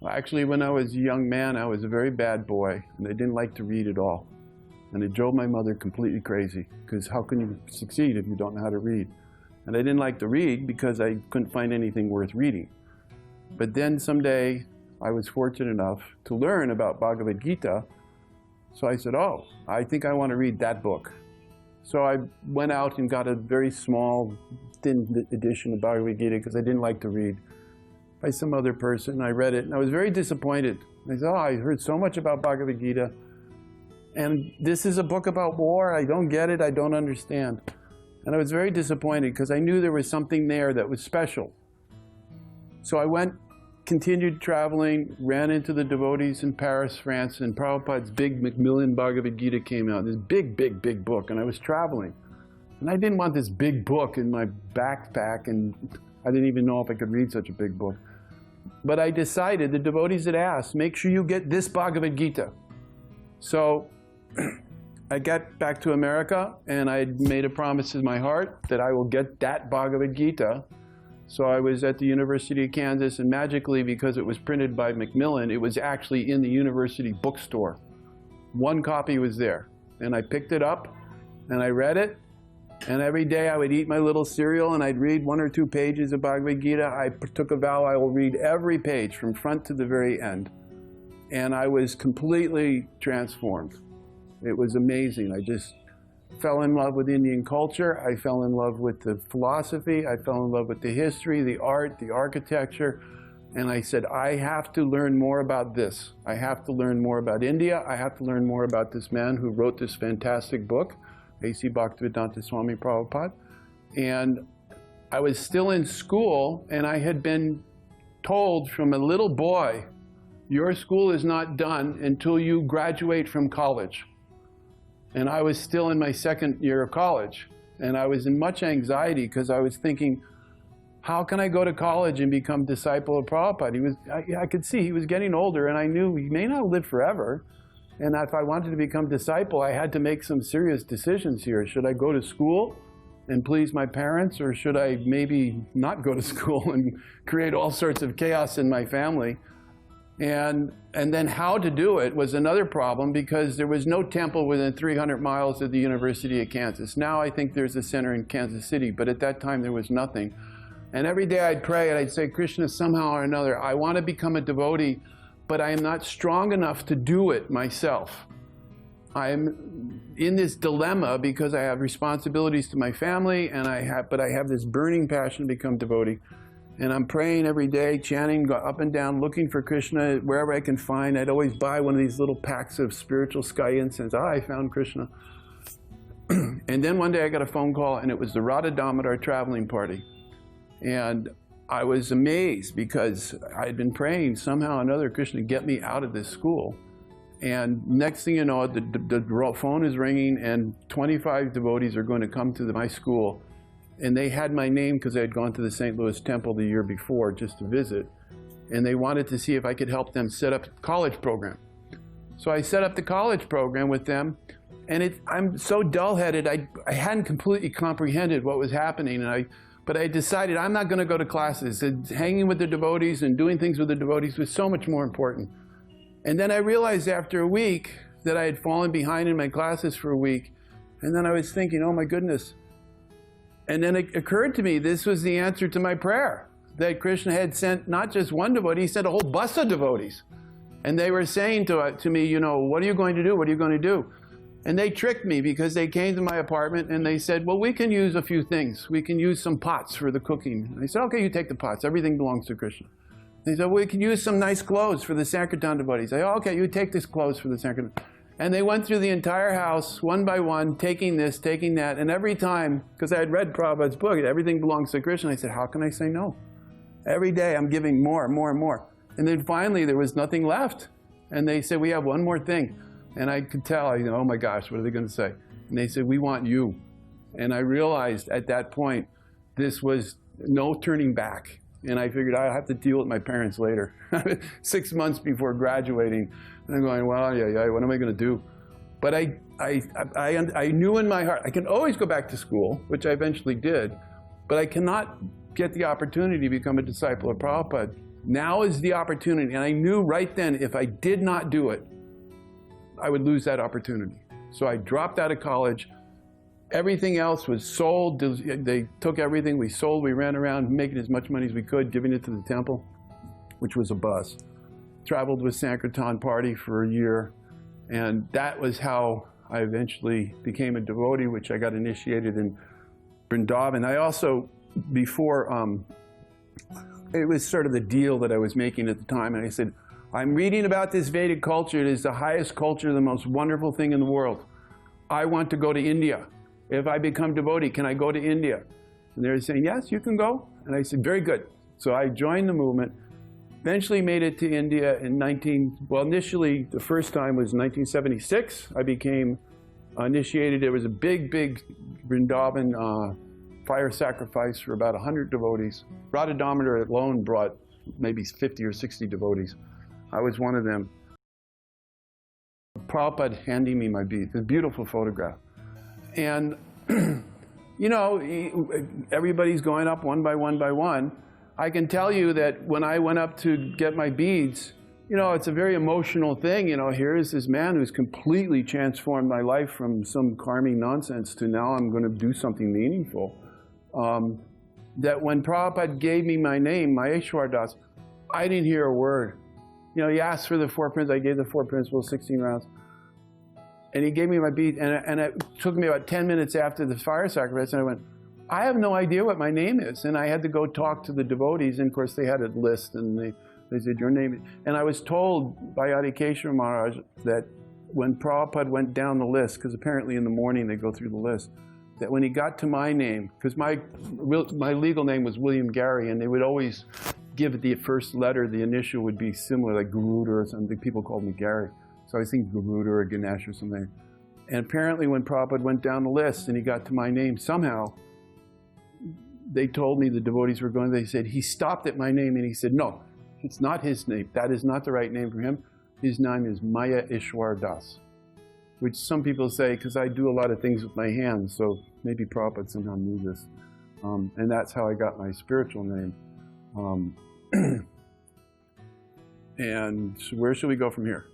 Actually, when I was a young man, I was a very bad boy, and I didn't like to read at all. And it drove my mother completely crazy, because how can you succeed if you don't know how to read? And I didn't like to read because I couldn't find anything worth reading. But then someday, I was fortunate enough to learn about Bhagavad Gita. So I said, oh, I think I want to read that book. So I went out and got a very small, thin edition of Bhagavad Gita because I didn't like to read, by some other person. I read it and I was very disappointed. I said, oh, I heard so much about Bhagavad Gita. And this is a book about war. I don't get it. I don't understand. And I was very disappointed because I knew there was something there that was special. So I continued traveling, ran into the devotees in Paris, France, and Prabhupada's big Macmillan Bhagavad Gita came out, this big, big, big book, and I was traveling. And I didn't want this big book in my backpack, and I didn't even know if I could read such a big book. But I decided, the devotees had asked, make sure you get this Bhagavad Gita. So I got back to America, and I had made a promise in my heart that I will get that Bhagavad Gita. So I was at the University of Kansas, and magically, because it was printed by Macmillan, it was actually in the university bookstore. One copy was there. And I picked it up, and I read it. And every day I would eat my little cereal, and I'd read 1 or 2 pages of Bhagavad Gita. I took a vow I will read every page from front to the very end. And I was completely transformed. It was amazing. I just fell in love with Indian culture. I fell in love with the philosophy. I fell in love with the history, the art, the architecture. And I said, I have to learn more about this. I have to learn more about India. I have to learn more about this man who wrote this fantastic book, A.C. Bhaktivedanta Swami Prabhupada. And I was still in school, and I had been told from a little boy, your school is not done until you graduate from college. And I was still in my 2nd year of college. And I was in much anxiety because I was thinking, how can I go to college and become disciple of Prabhupada? I could see he was getting older, and I knew he may not live forever. And if I wanted to become disciple, I had to make some serious decisions here. Should I go to school and please my parents, or should I maybe not go to school and create all sorts of chaos in my family? And then how to do it was another problem, because there was no temple within 300 miles of the University of Kansas. Now I think there's a center in Kansas City, but at that time there was nothing. And every day I'd pray and I'd say, Krishna, somehow or another, I want to become a devotee, but I am not strong enough to do it myself. I am in this dilemma because I have responsibilities to my family, but I have this burning passion to become devotee. And I'm praying every day, chanting, go up and down, looking for Krishna wherever I can find. I'd always buy one of these little packs of spiritual sky incense. I found Krishna. And then one day I got a phone call, and it was the Radha Damodar traveling party. And I was amazed because I had been praying somehow or another, Krishna, get me out of this school. And next thing you know, the phone is ringing, and 25 devotees are going to come to my school. And they had my name because I had gone to the St. Louis Temple the year before just to visit. And they wanted to see if I could help them set up a college program. So I set up the college program with them. And I'm so dull-headed, I hadn't completely comprehended what was happening. But I decided I'm not going to go to classes. Hanging with the devotees and doing things with the devotees was so much more important. And then I realized after a week that I had fallen behind in my classes for a week. And then I was thinking, oh my goodness. And then it occurred to me, this was the answer to my prayer, that Krishna had sent not just one devotee, he sent a whole bus of devotees. And they were saying to me, you know, what are you going to do? What are you going to do? And they tricked me because they came to my apartment and they said, well, we can use a few things. We can use some pots for the cooking. And I said, okay, you take the pots. Everything belongs to Krishna. They said, well, we can use some nice clothes for the Sankirtan devotees. I said, okay, you take this clothes for the Sankirtan. And they went through the entire house, one by one, taking this, taking that. And every time, because I had read Prabhupada's book, everything belongs to Krishna, I said, how can I say no? Every day I'm giving more and more and more. And then finally there was nothing left. And they said, we have one more thing. And I could tell, oh my gosh, what are they going to say? And they said, we want you. And I realized at that point, this was no turning back. And I figured I'll have to deal with my parents later. 6 months before graduating. And I'm going, well, yeah, what am I going to do? But I knew in my heart, I can always go back to school, which I eventually did, but I cannot get the opportunity to become a disciple of Prabhupada Now is the opportunity. And I knew right then, if I did not do it, I would lose that opportunity. So I dropped out of college. Everything else was sold. They took everything. We sold. We ran around making as much money as we could, giving it to the temple, which was a bus. Traveled with Sankirtan Party for a year. And that was how I eventually became a devotee, which I got initiated in Vrindavan. I also, before, it was sort of the deal that I was making at the time, and I said, I'm reading about this Vedic culture. It is the highest culture, the most wonderful thing in the world. I want to go to India. If I become devotee, can I go to India? And they were saying, yes, you can go. And I said, very good. So I joined the movement, eventually made it to India in initially the first time was 1976. I became initiated. There was a big Vrindavan fire sacrifice for about 100 devotees. Radha Damodar alone brought maybe 50 or 60 devotees. I was one of them. Prabhupada handing me my beads, a beautiful photograph. And, you know, everybody's going up one by one by one. I can tell you that when I went up to get my beads, you know, it's a very emotional thing. You know, here is this man who's completely transformed my life from some karmic nonsense to now I'm going to do something meaningful. That when Prabhupada gave me my name, mayesvara Das, I didn't hear a word. You know, he asked for the 4 principles. I gave the 4 principles, 16 rounds. And he gave me my bead, and it took me about 10 minutes after the fire sacrifice, and I went, I have no idea what my name is. And I had to go talk to the devotees, and of course they had a list, and they said, your name is... And I was told by Hare Krishna Maharaj that when Prabhupada went down the list, because apparently in the morning they go through the list, that when he got to my name, because my legal name was William Gary, and they would always give the first letter, the initial would be similar, like Garuda or something. People called me Gary. So I was thinking Garuda or Ganesh or something. And apparently when Prabhupada went down the list and he got to my name, somehow they told me the devotees were going, they said, he stopped at my name and he said, no, it's not his name. That is not the right name for him. His name is mayesvara Das, which some people say, because I do a lot of things with my hands, so maybe Prabhupada somehow knew this. And that's how I got my spiritual name. And so where should we go from here?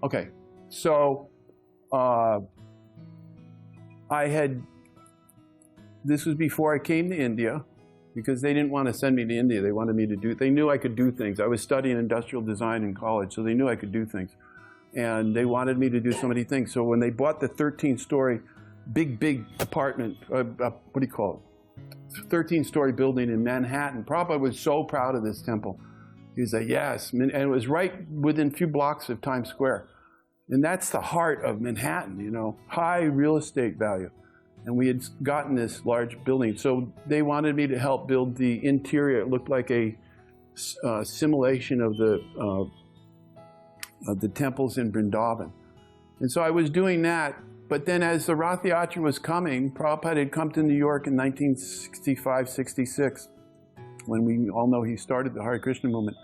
Okay, so this was before I came to India, because they didn't want to send me to India. They wanted me to they knew I could do things. I was studying industrial design in college, so they knew I could do things. And they wanted me to do so many things. So when they bought the 13-story big apartment, what do you call it? 13-story building in Manhattan, Prabhupada was so proud of this temple. He was like, yes, and it was right within a few blocks of Times Square. And that's the heart of Manhattan, you know, high real estate value. And we had gotten this large building. So they wanted me to help build the interior. It looked like a simulation of the temples in Vrindavan. And so I was doing that. But then as the Rath Yatra was coming, Prabhupada had come to New York in 1965, 66, when we all know he started the Hare Krishna movement.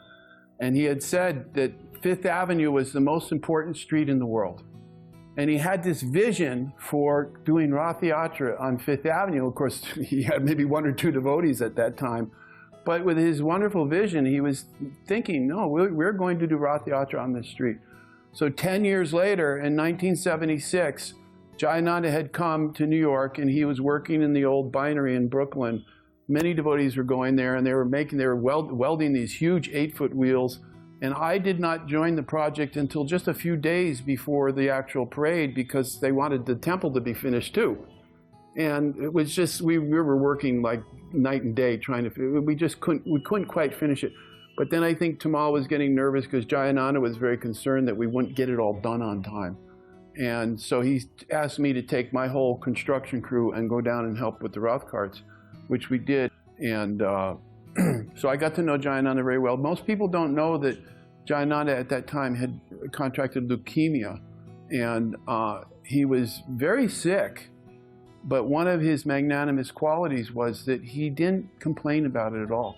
And he had said that Fifth Avenue was the most important street in the world. And he had this vision for doing Rath Yatra on Fifth Avenue. Of course, he had maybe 1 or 2 devotees at that time. But with his wonderful vision, he was thinking, no, we're going to do Rath Yatra on this street. So 10 years later, in 1976, Jayananda had come to New York, and he was working in the old bindery in Brooklyn. Many devotees were going there, and they were welding these huge 8-foot wheels. And I did not join the project until just a few days before the actual parade, because they wanted the temple to be finished too. And it was just, we were working like night and day trying to, we couldn't quite finish it. But then I think Tamal was getting nervous because Jayananda was very concerned that we wouldn't get it all done on time. And so he asked me to take my whole construction crew and go down and help with the Rath carts, which we did. And so I got to know Jayananda very well. Most people don't know that Jayananda at that time had contracted leukemia, and he was very sick. But one of his magnanimous qualities was that he didn't complain about it at all.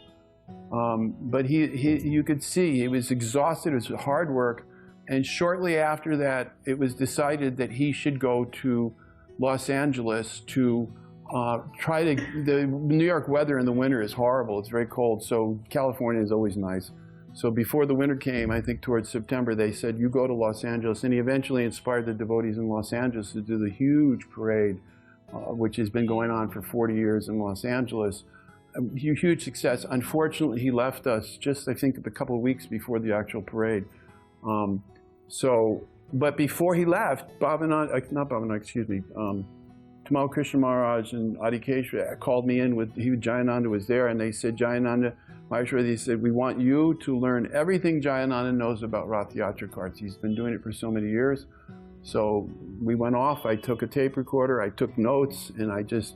But you could see he was exhausted. It was hard work. And shortly after that, it was decided that he should go to Los Angeles to the New York weather in the winter is horrible. It's very cold, so California is always nice. So before the winter came, I think towards September, they said, you go to Los Angeles. And he eventually inspired the devotees in Los Angeles to do the huge parade, which has been going on for 40 years in Los Angeles. A huge success. Unfortunately, he left us just, I think, a couple of weeks before the actual parade. But before he left, Tamal Krishna Maharaj and Adi Keshava called me in Jayananda was there, and they said, Jayananda, Maheshwari, said, we want you to learn everything Jayananda knows about Rath Yatra carts. He's been doing it for so many years. So we went off, I took a tape recorder, I took notes, and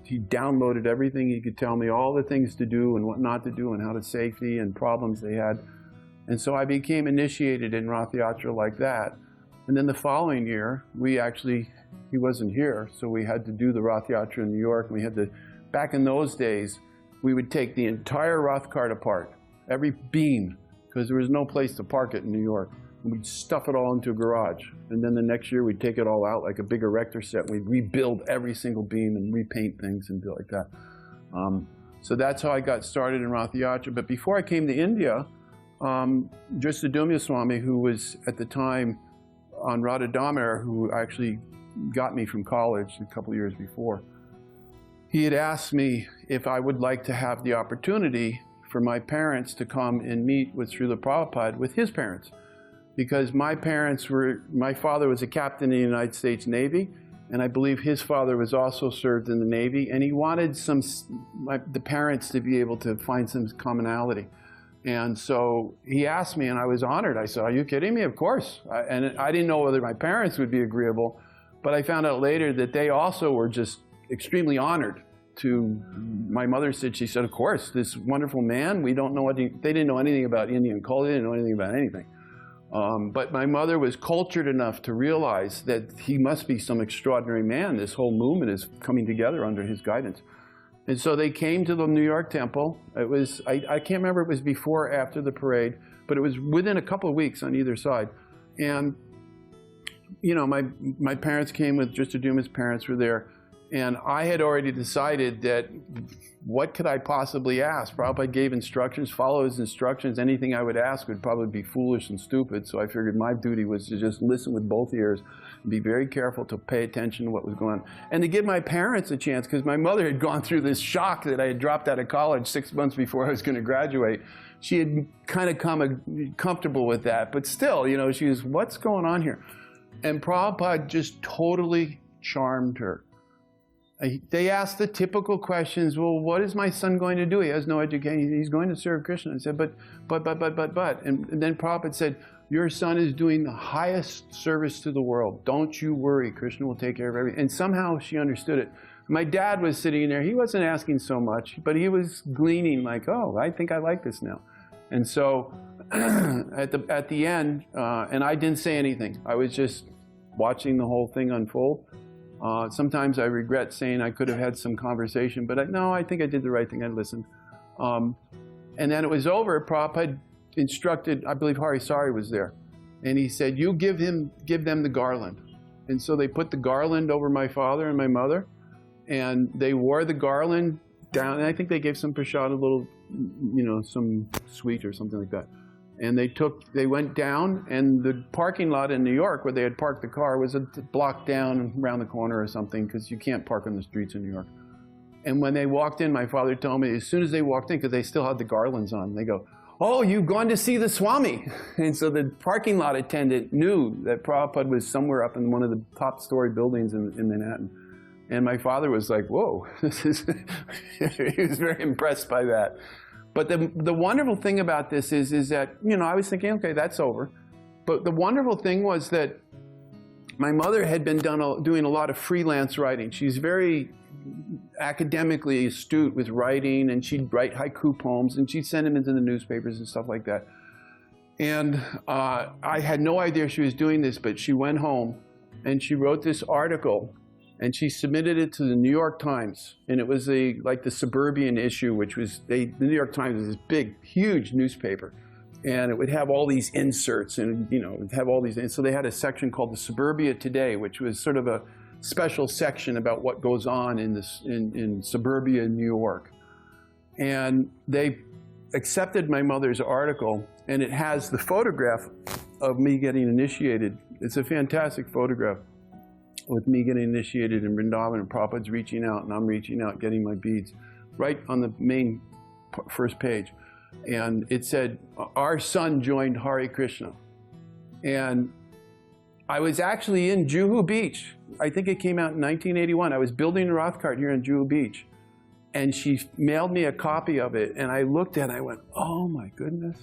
he downloaded everything. He could tell me all the things to do and what not to do and how to safety and problems they had. And so I became initiated in Rath Yatra like that. And then the following year, he wasn't here, so we had to do the Rath Yatra in New York. And back in those days, we would take the entire Rath cart apart, every beam, because there was no place to park it in New York. And we'd stuff it all into a garage. And then the next year, we'd take it all out like a big erector set. We'd rebuild every single beam and repaint things and do it like that. So that's how I got started in Rath Yatra. But before I came to India, Dristadumya Swami, who was at the time on Radha Damodar, who actually got me from college a couple of years before, he had asked me if I would like to have the opportunity for my parents to come and meet with Srila Prabhupada with his parents. Because my father was a captain in the United States Navy, and I believe his father was also served in the Navy, and he wanted the parents to be able to find some commonality. And so he asked me, and I was honored. I said, are you kidding me? Of course. And I didn't know whether my parents would be agreeable, but I found out later that they also were just extremely honored. My mother said, she said, of course, this wonderful man, they didn't know anything about Indian culture, they didn't know anything about anything. But my mother was cultured enough to realize that he must be some extraordinary man. This whole movement is coming together under his guidance. And so they came to the New York temple. It was, I can't remember if it was before or after the parade, but it was within a couple of weeks on either side. And, you know, my parents came with Dristadumya's parents were there. And I had already decided that what could I possibly ask? Prabhupada gave instructions, follow his instructions. Anything I would ask would probably be foolish and stupid. So I figured my duty was to just listen with both ears and be very careful to pay attention to what was going on. And to give my parents a chance, because my mother had gone through this shock that I had dropped out of college 6 months before I was going to graduate. She had kind of come comfortable with that. But still, you know, she was, what's going on here? And Prabhupada just totally charmed her. They asked the typical questions, well, what is my son going to do? He has no education. He's going to serve Krishna. I said, but. And then Prabhupada said, your son is doing the highest service to the world. Don't you worry. Krishna will take care of everything. And somehow she understood it. My dad was sitting there. He wasn't asking so much, but he was gleaning like, oh, I think I like this now. And so at the end, and I didn't say anything. I was just watching the whole thing unfold. Sometimes I regret saying I could have had some conversation, but no, I think I did the right thing. I listened. And then it was over. Prabhupada instructed, I believe Hari Sari was there, and he said, you give them the garland. And so they put the garland over my father and my mother, and they wore the garland down, and I think they gave some prasad, a little, you know, some sweet or something like that. And they went down, and the parking lot in New York where they had parked the car was a block down around the corner or something, because you can't park on the streets in New York. And when they walked in, my father told me, as soon as they walked in, because they still had the garlands on, they go, oh, you've gone to see the Swami. And so the parking lot attendant knew that Prabhupada was somewhere up in one of the top story buildings in Manhattan. And my father was like, whoa, he was very impressed by that. But the wonderful thing about this is that, you know, I was thinking, okay, that's over. But the wonderful thing was that my mother had been doing a lot of freelance writing. She's very academically astute with writing, and she'd write haiku poems, and she'd send them into the newspapers and stuff like that. And I had no idea she was doing this, but she went home, and she wrote this article, and she submitted it to the New York Times, and it was like the suburban issue, which was, the New York Times was this big, huge newspaper, and it would have all these inserts, and, you know, it would have all these, and so they had a section called the Suburbia Today, which was sort of a special section about what goes on in suburbia New York. And they accepted my mother's article, and it has the photograph of me getting initiated. It's a fantastic photograph with me getting initiated in Vrindavan, and Prabhupada's reaching out, and I'm reaching out, getting my beads, right on the main first page. And it said, "Our son joined Hare Krishna." And I was actually in Juhu Beach. I think it came out in 1981. I was building a Roth cart here in Juhu Beach. And she mailed me a copy of it, and I looked at it, and I went, oh my goodness.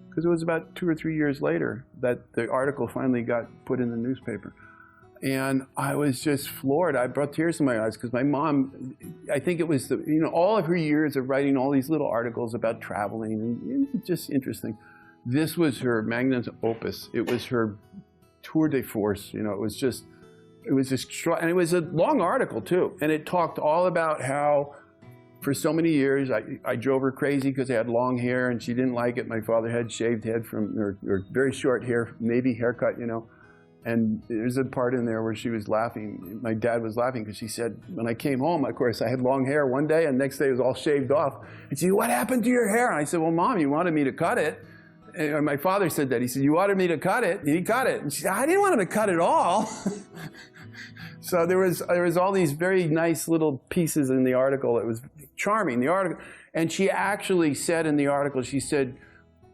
Because it was about 2 or 3 years later that the article finally got put in the newspaper. And I was just floored. I brought tears to my eyes because my mom, I think it was all of her years of writing all these little articles about traveling, and just interesting. This was her magnum opus. It was her tour de force. It was just, and it was a long article too. And it talked all about how for so many years, I drove her crazy because I had long hair and she didn't like it. My father had shaved head or very short hair, maybe haircut, And there's a part in there where she was laughing. My dad was laughing because she said, when I came home, of course, I had long hair one day and the next day it was all shaved off. And she said, what happened to your hair? And I said, well, Mom, you wanted me to cut it. And my father said that. He said, you wanted me to cut it? And he cut it. And she said, I didn't want him to cut it all. So there was all these very nice little pieces in the article. It was charming, the article. And she actually said in the article, she said,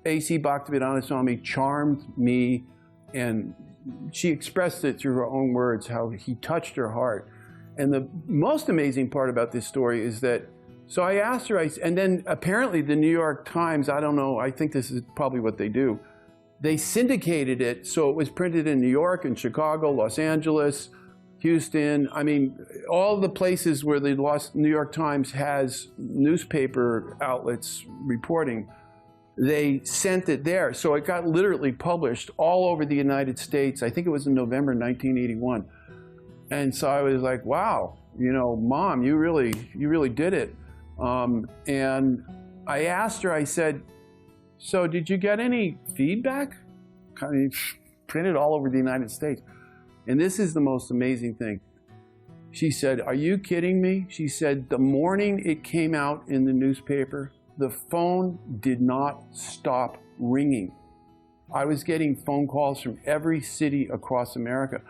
A.C. Bhaktivedanta Swami charmed me, and she expressed it through her own words, how he touched her heart. And the most amazing part about this story is that, so I asked her, and then apparently the New York Times, I don't know, I think this is probably what they do, they syndicated it, so it was printed in New York and Chicago, Los Angeles, Houston, I mean, all the places where the New York Times has newspaper outlets reporting, they sent it there. So it got literally published all over the United States. I think it was in November 1981. And so I was like, wow, Mom, you really did it. And I asked her, I said, so did you get any feedback? I mean, printed all over the United States. And this is the most amazing thing. She said, are you kidding me? She said, the morning it came out in the newspaper, the phone did not stop ringing. I was getting phone calls from every city across America.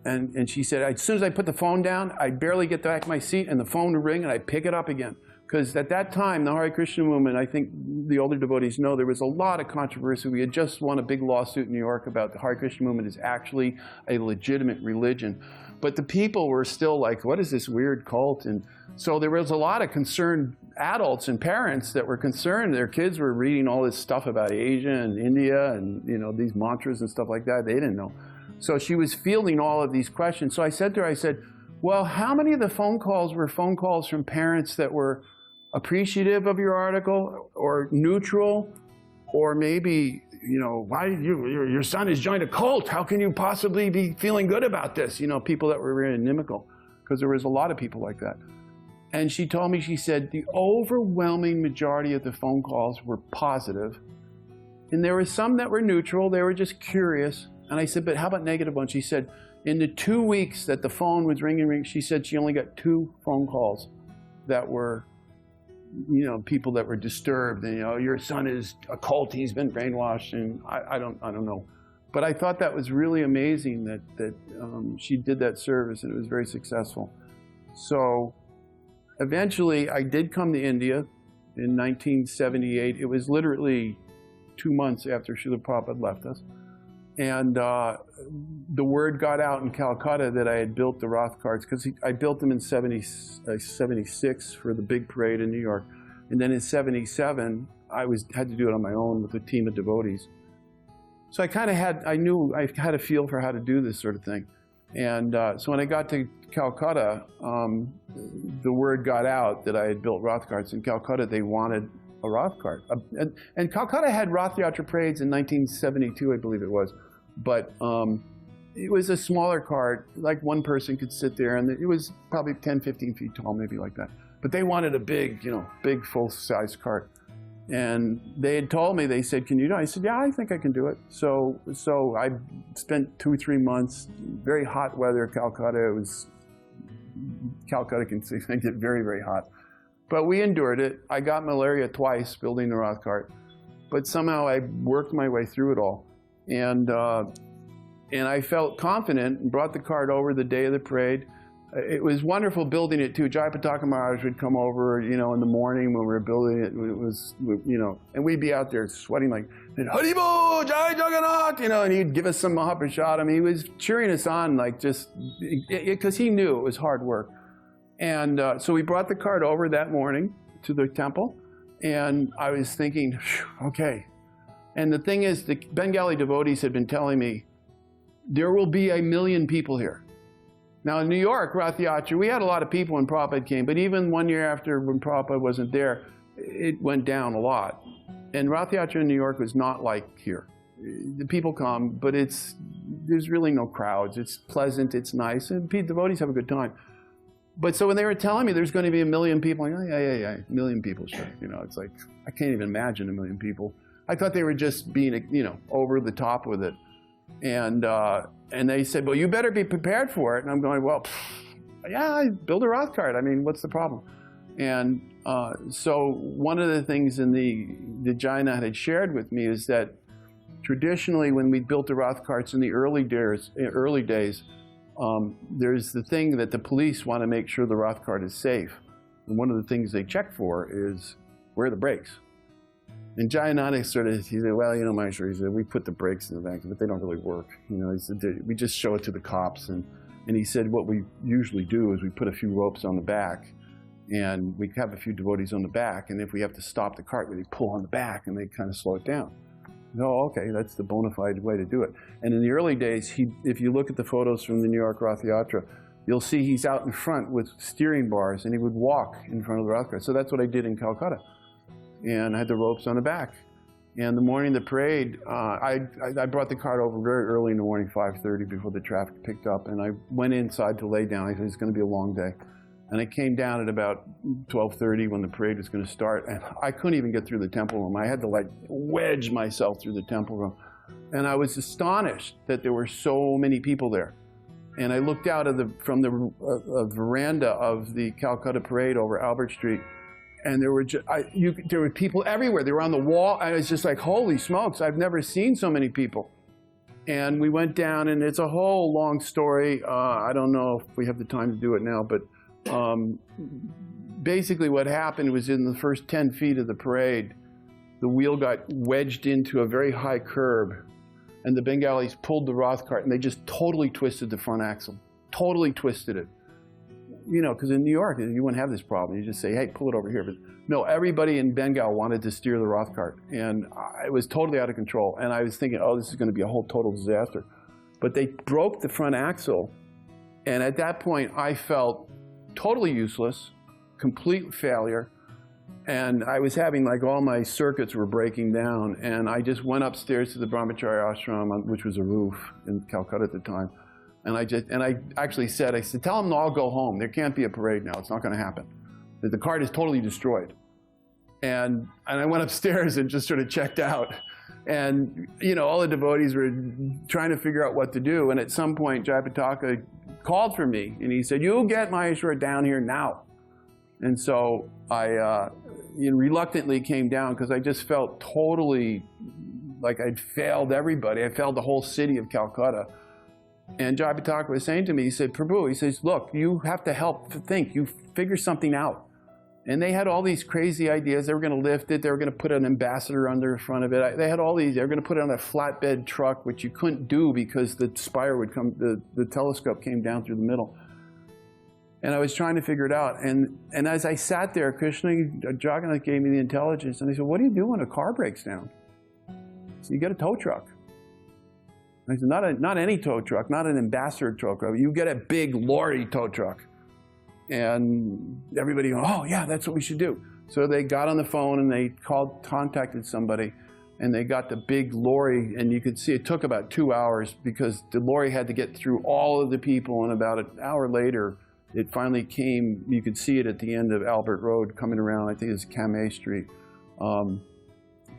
And she said, as soon as I put the phone down, I'd barely get back to my seat and the phone would ring and I'd pick it up again. Because at that time, the Hare Krishna movement, I think the older devotees know, there was a lot of controversy. We had just won a big lawsuit in New York about the Hare Krishna movement is actually a legitimate religion. But the people were still like, what is this weird cult? And so there was a lot of concerned adults and parents that were concerned. Their kids were reading all this stuff about Asia and India and these mantras and stuff like that. They didn't know. So she was fielding all of these questions. So I said to her, I said, well, how many of the phone calls were phone calls from parents that were appreciative of your article or neutral, or maybe, why did your son has joined a cult? How can you possibly be feeling good about this? People that were very inimical, because there was a lot of people like that. And she told me, she said, the overwhelming majority of the phone calls were positive, and there were some that were neutral. They were just curious. And I said, but how about negative ones? She said, in the 2 weeks that the phone was ringing, she said she only got 2 phone calls that were people that were disturbed, and your son is a cult, he's been brainwashed, and I don't know. But I thought that was really amazing that she did that service, and it was very successful. So eventually I did come to India in 1978. It was literally 2 months after Srila Prabhupada left us. And the word got out in Calcutta that I had built the Roth carts, because I built them in 76 for the big parade in New York. And then in 77, I had to do it on my own with a team of devotees. So I knew I had a feel for how to do this sort of thing. And so when I got to Calcutta, the word got out that I had built Roth carts. In Calcutta, they wanted a Roth cart. And Calcutta had Rath Yatra parades in 1972, I believe it was. But it was a smaller cart, like one person could sit there, and it was probably 10, 15 feet tall, maybe like that. But they wanted a big, big full-size cart. And they had told me, they said, can you do it? I said, yeah, I think I can do it. So I spent 2 or 3 months, very hot weather, Calcutta. It was Calcutta can get very, very hot. But we endured it. I got malaria twice building the Roth cart, but somehow I worked my way through it all. And I felt confident and brought the cart over the day of the parade. It was wonderful building it too. Jayapataka Maharaj would come over, in the morning when we were building it. It was, and we'd be out there sweating like, Haribo, Jai Jagannath, and he'd give us some Mahaprasad. I mean, he was cheering us on, like just, because he knew it was hard work. And so we brought the cart over that morning to the temple, and I was thinking, okay. And the thing is, the Bengali devotees had been telling me, there will be 1 million people here. Now in New York, Rath Yatra, we had a lot of people when Prabhupada came, but even 1 year after when Prabhupada wasn't there, it went down a lot. And Rath Yatra in New York was not like here. The people come, but there's really no crowds. It's pleasant, it's nice, and devotees have a good time. But so when they were telling me there's going to be 1 million people, I'm like, oh, yeah, 1 million people, sure. It's like, I can't even imagine 1 million people. I thought they were just being, over the top with it. And they said, well, you better be prepared for it. And I'm going, well, yeah, I build a Roth cart. I mean, what's the problem? And so one of the things in the Jaina had shared with me is that traditionally when we built the Roth carts in the early days, there's the thing that the police want to make sure the Roth cart is safe. And one of the things they check for is, where are the brakes? And Jayananda he said, well, Maheshwar, he said, we put the brakes in the back, but they don't really work. He said, we just show it to the cops. And he said, what we usually do is we put a few ropes on the back, and we have a few devotees on the back, and if we have to stop the cart, we pull on the back, and they kind of slow it down. No, okay, that's the bona fide way to do it. And in the early days, if you look at the photos from the New York Rath Yatra, you'll see he's out in front with steering bars, and he would walk in front of the Roth cart. So that's what I did in Calcutta. And I had the ropes on the back. And the morning of the parade, I brought the cart over very early in the morning, 5:30, before the traffic picked up. And I went inside to lay down. I said, it's going to be a long day. And I came down at about 12:30 when the parade was going to start. And I couldn't even get through the temple room. I had to wedge myself through the temple room. And I was astonished that there were so many people there. And I looked out from the veranda of the Calcutta parade over Albert Street. And there were people everywhere. They were on the wall. I was just like, holy smokes, I've never seen so many people. And we went down, and it's a whole long story. I don't know if we have the time to do it now, but basically what happened was in the first 10 feet of the parade, the wheel got wedged into a very high curb, and the Bengalis pulled the Roth cart, and they just totally twisted the front axle, totally twisted it. Because in New York, you wouldn't have this problem. You just say, hey, pull it over here. But no, everybody in Bengal wanted to steer the Roth cart. And it was totally out of control. And I was thinking, oh, this is going to be a whole total disaster. But they broke the front axle. And at that point, I felt totally useless, complete failure. And I was having, all my circuits were breaking down. And I just went upstairs to the Brahmacharya ashram, which was a roof in Calcutta at the time. And I actually said, tell them to all go home. There can't be a parade now. It's not going to happen. The cart is totally destroyed. And I went upstairs and just sort of checked out. And, all the devotees were trying to figure out what to do. And at some point, Jayapataka called for me. And he said, you get Mayesvara down here now. And so I reluctantly came down because I just felt totally like I'd failed everybody. I failed the whole city of Calcutta. And Jayapataka was saying to me, he said, Prabhu, he says, look, you have to help think. You figure something out. And they had all these crazy ideas. They were going to lift it. They were going to put an ambassador under the front of it. They had all these. They were going to put it on a flatbed truck, which you couldn't do because the spire would come, the telescope came down through the middle. And I was trying to figure it out. And as I sat there, Krishna Jagannath gave me the intelligence. And he said, what do you do when a car breaks down? So you get a tow truck. I said, not any tow truck, not an ambassador tow truck. You get a big lorry tow truck. And everybody goes, oh yeah, that's what we should do. So they got on the phone and they contacted somebody, and they got the big lorry, and you could see it took about 2 hours because the lorry had to get through all of the people, and about an hour later, it finally came. You could see it at the end of Albert Road coming around, I think it's Kamei Street.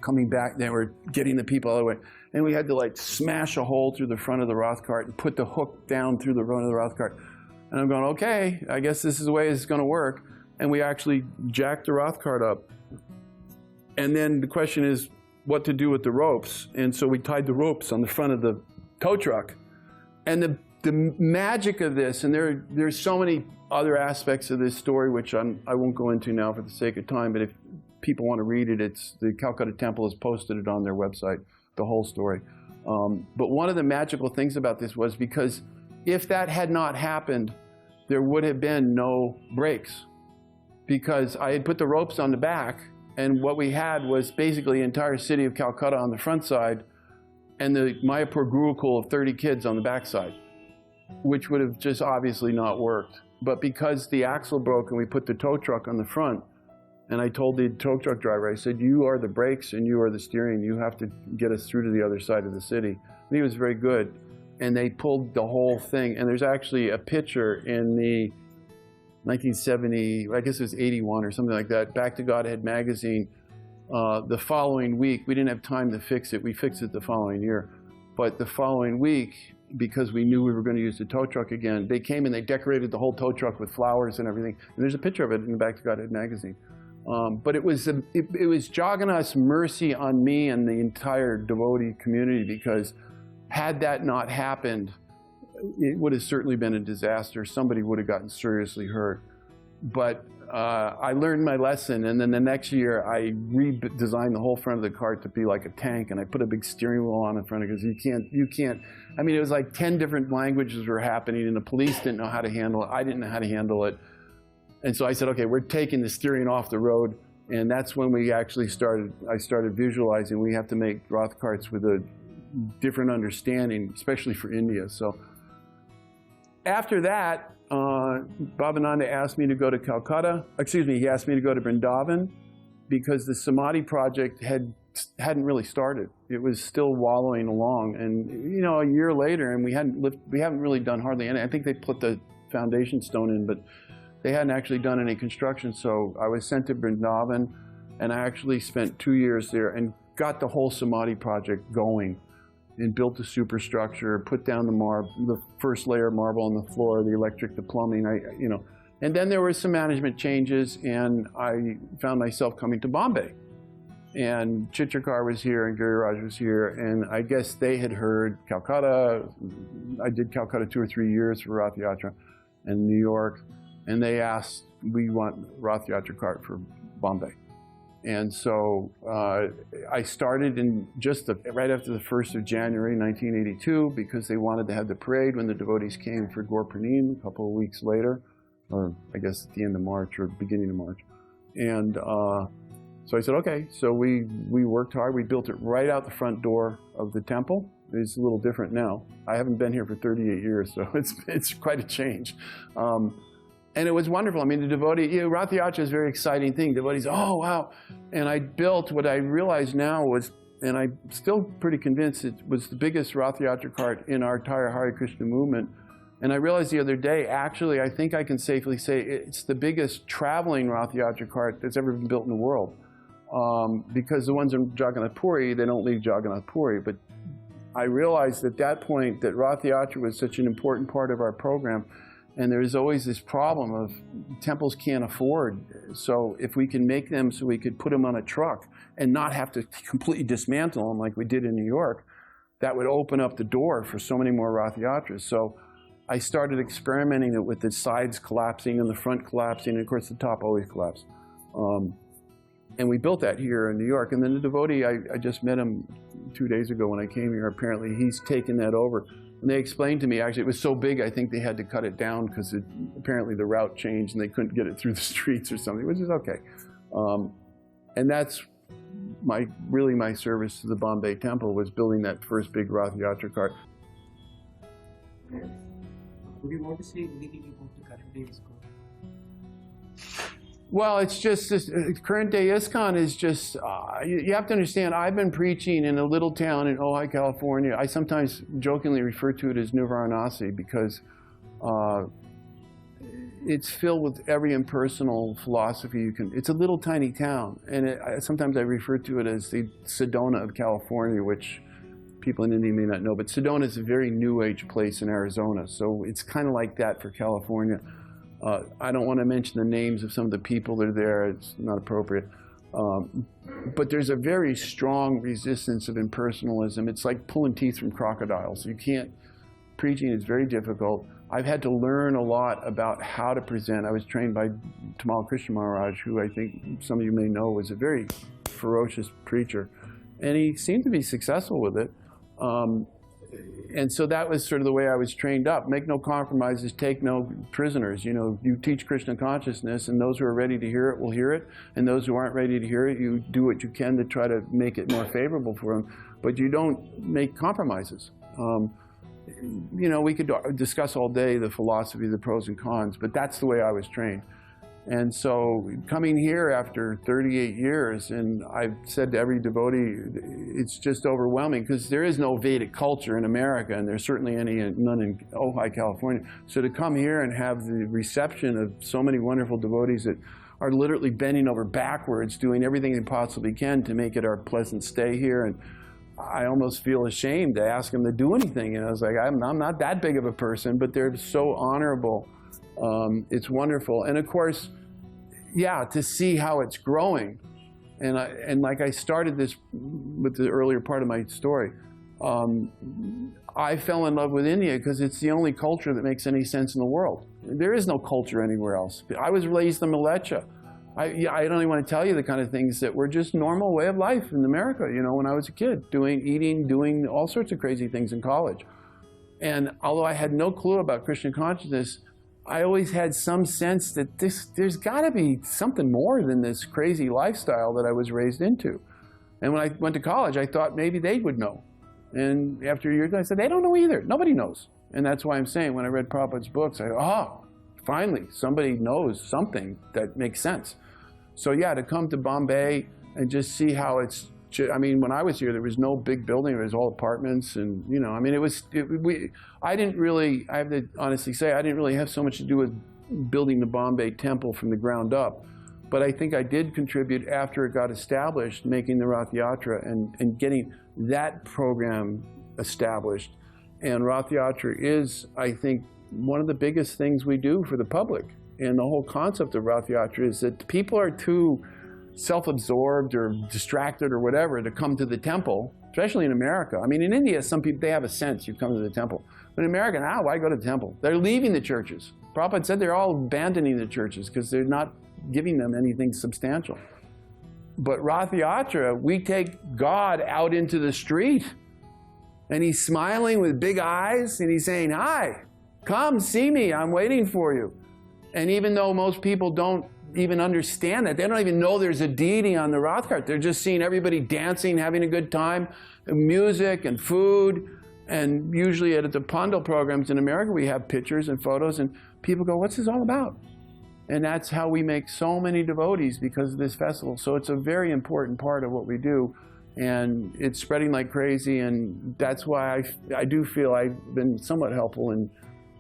Coming back, they were getting the people all the way. And we had to smash a hole through the front of the Roth cart and put the hook down through the front of the Roth cart. And I'm going, okay, I guess this is the way it's going to work. And we actually jacked the Roth cart up. And then the question is what to do with the ropes. And so we tied the ropes on the front of the tow truck. And the magic of this, and there's so many other aspects of this story, which I won't go into now for the sake of time, but if people want to read it, it's the Calcutta Temple has posted it on their website, the whole story. But one of the magical things about this was because if that had not happened, there would have been no brakes. Because I had put the ropes on the back, and what we had was basically the entire city of Calcutta on the front side, and the Mayapur Gurukul of 30 kids on the back side, which would have just obviously not worked. But because the axle broke and we put the tow truck on the front, and I told the tow truck driver, I said, you are the brakes and you are the steering. You have to get us through to the other side of the city. And he was very good. And they pulled the whole thing. And there's actually a picture in the 1970, I guess it was 81 or something like that, Back to Godhead magazine. The following week, we didn't have time to fix it. We fixed it the following year. But the following week, because we knew we were going to use the tow truck again, they came and they decorated the whole tow truck with flowers and everything. And there's a picture of it in the Back to Godhead magazine. But it was Jagannath's mercy on me and the entire devotee community, because had that not happened, it would have certainly been a disaster. Somebody would have gotten seriously hurt. But I learned my lesson, and then the next year I redesigned the whole front of the cart to be like a tank, and I put a big steering wheel on in front of it, because you can't, I mean, it was like 10 different languages were happening, and the police didn't know how to handle it. I didn't know how to handle it. And so I said, okay, we're taking the steering off the road. And that's when we actually I started visualizing we have to make Roth carts with a different understanding, especially for India. So after that, Bhavananda asked me to go to Calcutta. Excuse me, he asked me to go to Vrindavan, because the Samadhi project hadn't really started. It was still wallowing along. And you know, a year later, and we haven't really done hardly any. I think they put the foundation stone in, but they hadn't actually done any construction. So I was sent to Vrindavan, and I actually spent 2 years there and got the whole Samadhi project going, and built the superstructure, put down the first layer of marble on the floor, the electric, the plumbing, you know. And then there were some management changes, and I found myself coming to Bombay. And Chitrikar was here, and Giriraj was here, and I guess they had heard Calcutta. I did Calcutta 2 or 3 years for Rath Yatra, and New York. And they asked, we want Rath Yatra cart for Bombay. And so I started in right after the 1st of January, 1982, because they wanted to have the parade when the devotees came for Gaur Pranim a couple of weeks later, or I guess at the end of March or beginning of March. And so I said, okay. So we worked hard. We built it right out the front door of the temple. It's a little different now. I haven't been here for 38 years, so it's quite a change. And it was wonderful. I mean, the devotee, you know, Rath Yatra is a very exciting thing. Devotees, oh, wow. And I built what I realized now was, and I'm still pretty convinced it was the biggest Rath Yatra cart in our entire Hare Krishna movement. And I realized the other day, actually, I think I can safely say it's the biggest traveling Rath Yatra cart that's ever been built in the world. Because the ones in Jagannath Puri, they don't leave Jagannath Puri. But I realized at that point that Rath Yatra was such an important part of our program. And there's always this problem of temples can't afford. So if we can make them so we could put them on a truck and not have to completely dismantle them like we did in New York, that would open up the door for so many more Rath Yatras. So I started experimenting with the sides collapsing and the front collapsing, and of course the top always collapsed. And we built that here in New York. And then the devotee, I just met him 2 days ago when I came here. Apparently he's taken that over. And they explained to me, actually, it was so big, I think they had to cut it down because apparently the route changed and they couldn't get it through the streets or something, which is okay. And that's really my service to the Bombay temple, was building that first big Rath Yatra cart. Would you want to say anything about the current day ISKCON? Well, it's just this current day ISKCON is just, you have to understand, I've been preaching in a little town in Ojai, California. I sometimes jokingly refer to it as New Varanasi because it's filled with every impersonal philosophy you can. It's a little tiny town, and sometimes I refer to it as the Sedona of California, which people in India may not know, but Sedona is a very new age place in Arizona. So it's kind of like that for California. I don't want to mention the names of some of the people that are there. It's not appropriate. But there's a very strong resistance of impersonalism. It's like pulling teeth from crocodiles. You can't, preaching is very difficult. I've had to learn a lot about how to present. I was trained by Tamal Krishna Maharaj, who I think some of you may know was a very ferocious preacher. And he seemed to be successful with it. And so that was sort of the way I was trained up. Make no compromises, take no prisoners. You know, you teach Krishna consciousness, and those who are ready to hear it will hear it. And those who aren't ready to hear it, you do what you can to try to make it more favorable for them. But you don't make compromises. You know, we could discuss all day the philosophy, the pros and cons, but that's the way I was trained. And so coming here after 38 years, and I've said to every devotee, it's just overwhelming because there is no Vedic culture in America, and there's certainly none in Ojai, California. So to come here and have the reception of so many wonderful devotees that are literally bending over backwards, doing everything they possibly can to make it our pleasant stay here. And I almost feel ashamed to ask them to do anything. And I was like, I'm not that big of a person, but they're so honorable. It's wonderful. And of course, yeah, to see how it's growing. And like I started this with the earlier part of my story, I fell in love with India because it's the only culture that makes any sense in the world. There is no culture anywhere else. I was raised in Malecha. I don't even want to tell you the kind of things that were just normal way of life in America, you know, when I was a kid, eating, doing all sorts of crazy things in college. And although I had no clue about Krishna consciousness, I always had some sense that there's got to be something more than this crazy lifestyle that I was raised into. And when I went to college, I thought maybe they would know. And after a year, I said, they don't know either. Nobody knows. And that's why I'm saying when I read Prabhupada's books, I go, oh, finally, somebody knows something that makes sense. So yeah, to come to Bombay and just see how it's, I mean, when I was here, there was no big building. It was all apartments, and you know, I mean, I didn't really, I have to honestly say, I didn't really have so much to do with building the Bombay temple from the ground up. But I think I did contribute after it got established, making the Rath Yatra and getting that program established. And Rath Yatra is, I think, one of the biggest things we do for the public. And the whole concept of Rath Yatra is that people are too self-absorbed or distracted or whatever to come to the temple, especially in America. I mean, in India, some people, they have a sense you come to the temple. But in America, why go to the temple? They're leaving the churches. Prabhupada said they're all abandoning the churches because they're not giving them anything substantial. But Rath Yatra, we take God out into the street, and he's smiling with big eyes, and he's saying, hi, come see me, I'm waiting for you. And even though most people don't even understand that, they don't even know there's a deity on the Rath cart. They're just seeing everybody dancing, having a good time, and music and food. And usually at the Pandal programs in America, we have pictures and photos, and people go, what's this all about? And that's how we make so many devotees because of this festival. So it's a very important part of what we do. And it's spreading like crazy, and that's why I do feel I've been somewhat helpful in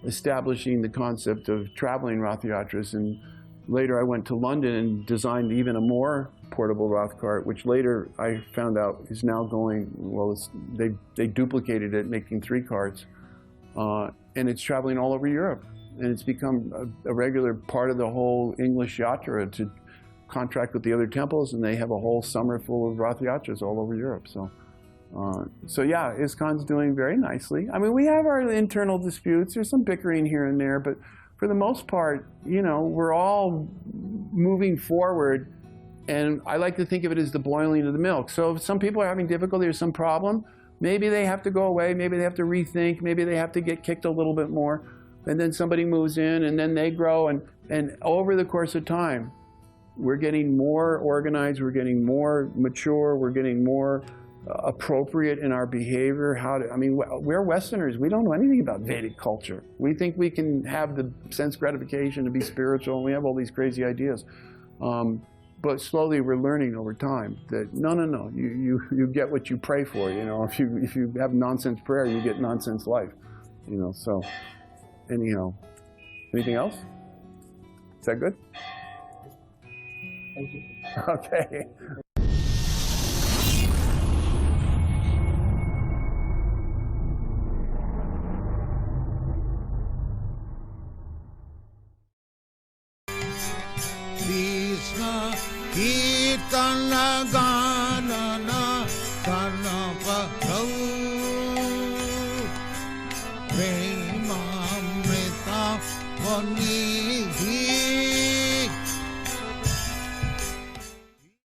establishing the concept of traveling Rath Yatras. And later I went to London and designed even a more portable Rath cart, which later I found out is now going, well, they duplicated it, making 3 carts. And it's traveling all over Europe. And it's become a regular part of the whole English Yatra to contract with the other temples, and they have a whole summer full of Rath Yatras all over Europe. So yeah, ISKCON's doing very nicely. I mean, we have our internal disputes. There's some bickering here and there, but for the most part, you know, we're all moving forward, and I like to think of it as the boiling of the milk. So if some people are having difficulty or some problem, maybe they have to go away, maybe they have to rethink, maybe they have to get kicked a little bit more, and then somebody moves in, and then they grow, and over the course of time, we're getting more organized, we're getting more mature, we're getting more appropriate in our behavior. I mean, we're Westerners. We don't know anything about Vedic culture. We think we can have the sense gratification to be spiritual, and we have all these crazy ideas. But slowly we're learning over time that no, you get what you pray for. You know, if you have nonsense prayer, you get nonsense life. You know, so anyhow, anything else? Is that good? Thank you. Okay. Kirtana Ganana Karnaparau Premamrita Vani